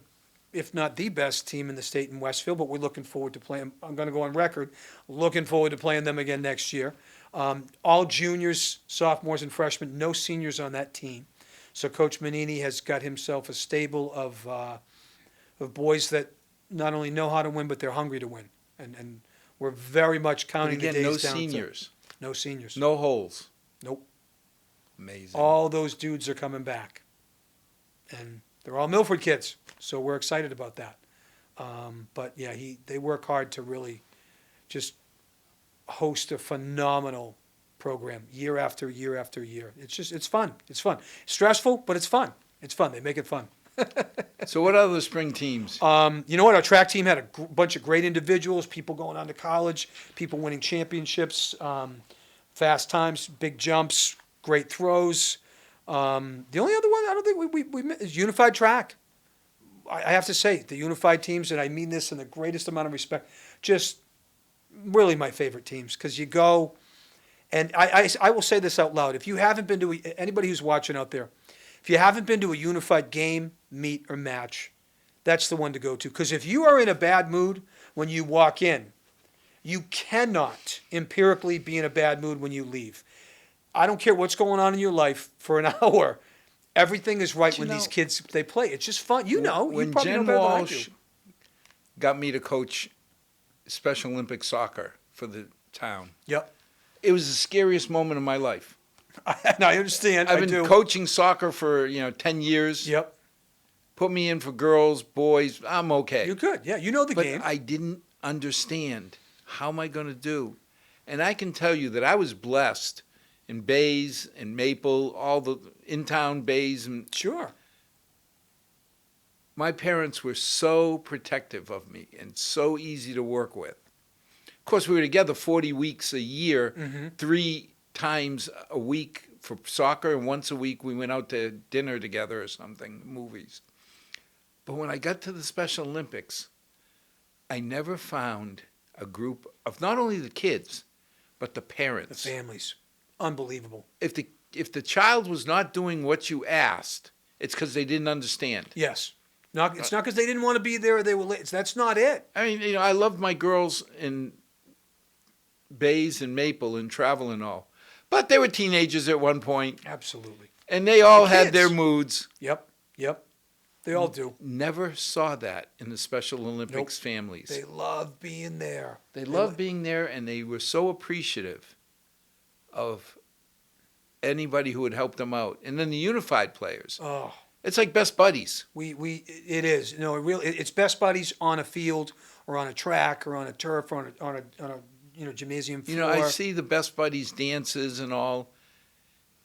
if not the best team in the state in Westfield. But we're looking forward to playing. I'm going to go on record, looking forward to playing them again next year. All juniors, sophomores, and freshmen. No seniors on that team. So Coach Manini has got himself a stable of boys that not only know how to win, but they're hungry to win. And we're very much But counting again, the no days down. seniors, No seniors. no holes. Nope. Amazing. All those dudes are coming back. And they're all Milford kids. So we're excited about that. But yeah, they work hard to really just host a phenomenal program year after year after year. It's fun. It's fun. Stressful, but it's fun. It's fun. They make it fun. So what other spring teams? You know what? Our track team had a bunch of great individuals, people going on to college, people winning championships, fast times, big jumps, great throws. The only other one I don't think we is unified track. I have to say, the unified teams, and I mean this in the greatest amount of respect, just really my favorite teams because you go, and I will say this out loud. If you haven't been to, anybody who's watching out there, if you haven't been to a unified game, meet, or match, that's the one to go to. Because if you are in a bad mood when you walk in, you cannot empirically be in a bad mood when you leave. I don't care what's going on in your life for an hour. Everything is right when these kids, they play. It's just fun. You when probably know Jen better than I Walsh do. got me to coach Special Olympic soccer for the town, Yep. it was the scariest moment of my life. I understand. I've I been do. coaching soccer for 10 years. Yep. Put me in for girls, boys, I'm okay. You're good. Yeah, you know the But game. I didn't understand how am I going to do. And I can tell you that I was blessed in Bays and Maple, all the in-town Bays. And Sure. my parents were so protective of me and so easy to work with. Of course, we were together 40 weeks a year, Mm-hmm. 3 times a week for soccer, and once a week we went out to dinner together or something, movies. But when I got to the Special Olympics, I never found a group of not only the kids, but the The parents. families. Unbelievable. If the child was not doing what you asked, it's because they didn't understand. Yes. It's not because they didn't want to be there or they were late. That's not it. I mean, I loved my girls in Bays and Maple and travel and all. But they were teenagers at one point, Absolutely. and they all The had kids. their moods. Yep. They all do. Never saw that in the Special Olympics families. They love being there. They loved being there, and they were so appreciative of anybody who would help them out. And then the unified players. Oh, It's like best buddies. it is. No, it's best buddies on a field or on a track or on a turf or on a gymnasium floor. I see the best buddies dances and all,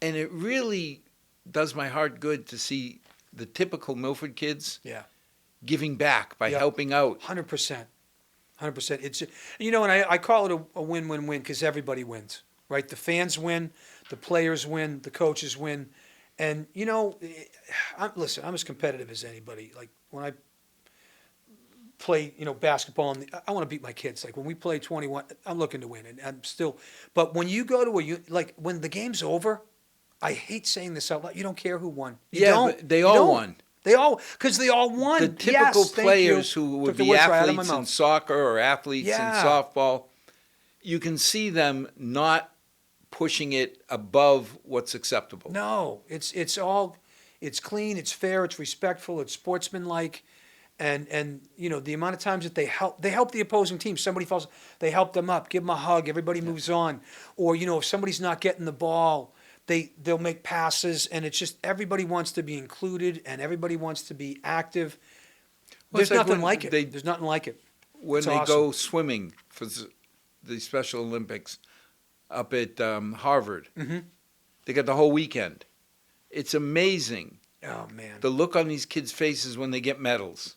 and it really does my heart good to see the typical Milford kids Yeah. giving back by Yep. helping out. 100%. 100%. It's and I call it a win-win-win because everybody wins, right? The fans win, the players win, the coaches win, and listen, I'm as competitive as anybody. Like when I play, basketball, and I want to beat my kids. Like when we play 21, I'm looking to win, and I'm still. But when you go to like when the game's over, I hate saying this out loud. You don't care who won. You Yeah, don't. but they You all don't. won. Because they all won. The typical Yes, thank players you. who would Took the be words right out of my athletes in mouth. soccer or athletes in Yeah. softball, you can see them not pushing it above what's acceptable. No, it's clean, it's fair, it's respectful, it's sportsmanlike, and the amount of times that they help the opposing team. Somebody falls, they help them up, give them a hug, everybody moves on. Or if somebody's not getting the ball, they'll make passes, and it's just everybody wants to be included and everybody wants to be active. Well, it's There's like nothing when like it. they- There's nothing like it. When It's they awesome. go swimming for the Special Olympics up at Harvard, Mhm. they got the whole weekend. It's amazing Oh man. the look on these kids' faces when they get medals.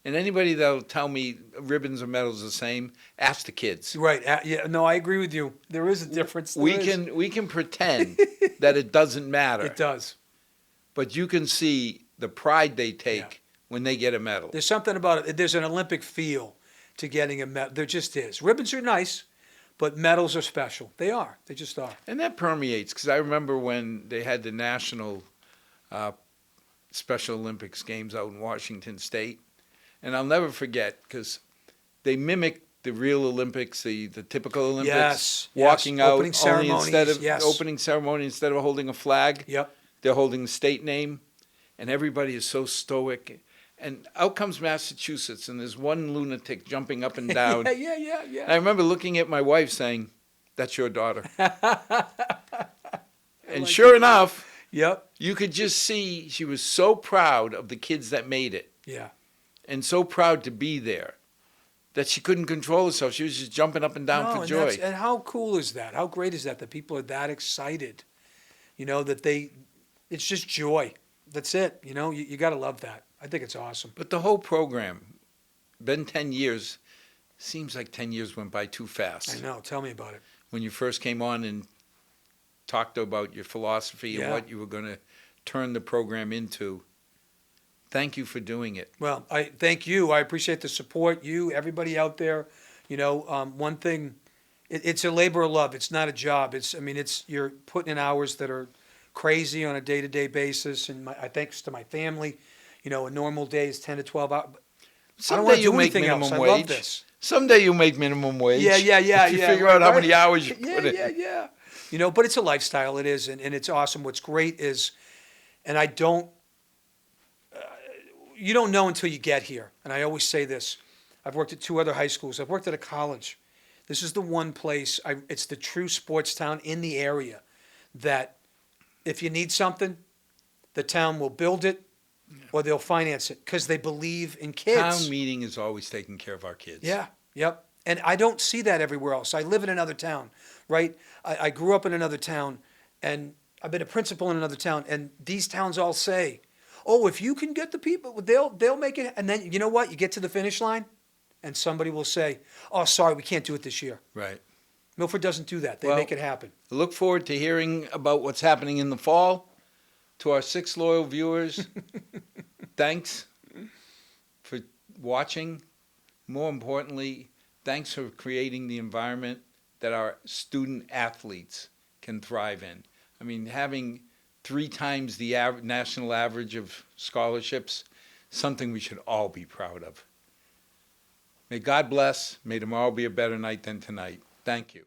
And anybody that'll tell me ribbons or medals are the same, ask the kids. Right. Yeah. No, I agree with you. There is a difference. We There is. can pretend that it doesn't matter, It does. but you can see the pride they take Yeah. when they get a medal. There's something about it. There's an Olympic feel to getting a medal. There just is. Ribbons are nice, but medals are special. They are. They just are. And that permeates, because I remember when they had the national Special Olympics games out in Washington State, and I'll never forget, because they mimicked the real Olympics, the typical Olympics, Yes, walking yes. out Opening only instead of ceremonies, yes. opening ceremony, instead of holding a flag, Yep. they're holding the state name, and everybody is so stoic. And out comes Massachusetts, and there's one lunatic jumping up and down. Yeah. I remember looking at my wife saying, "That's your daughter." And like sure enough, Yep. you could just see she was so proud of the kids that made it, Yeah. and so proud to be there, that she couldn't control herself. She was just jumping up and down No, for and joy. and how cool is that? How great is that? That people are that excited. It's just joy. That's it. You got to love that. I think it's awesome. But the whole program, been 10 years, seems like 10 years went by too I fast. know. Tell me about it. When you first came on and talked about your philosophy and Yeah. what you were going to turn the program into, thank you for doing it. Well, I thank you. I appreciate the support. You, everybody out there. One thing, it's a labor of love. It's not a job. You're putting in hours that are crazy on a day-to-day basis. And thanks to my family, a normal day is 10 to 12 hours. I don't want Someday to you'll do make anything minimum else. wage. I love this. Someday you'll make minimum wage. Yeah. If you figure out how many hours you Yeah, put in. yeah. But it's a lifestyle. It is, and it's awesome. What's great is, and you don't know until you get here. And I always say this. I've worked at 2 other high schools. I've worked at a college. This is the one place, it's the true sports town in the area that if you need something, the town will build it or they'll finance it because they believe in kids. Town meeting is always taking care of our kids. Yeah, yep. And I don't see that everywhere else. I live in another town, right? I grew up in another town, and I've been a principal in another town, and these towns all say, "Oh, if you can get the people, they'll make it." And then you know what? You get to the finish line, and somebody will say, "Oh, sorry, we can't do it this year." Right. Milford doesn't do that. They Well, make it happen. I look forward to hearing about what's happening in the fall. To our 6 loyal viewers, thanks for watching. More importantly, thanks for creating the environment that our student athletes can thrive in. I mean, having 3 times the national average of scholarships, something we should all be proud of. May God bless. May tomorrow be a better night than tonight. Thank you.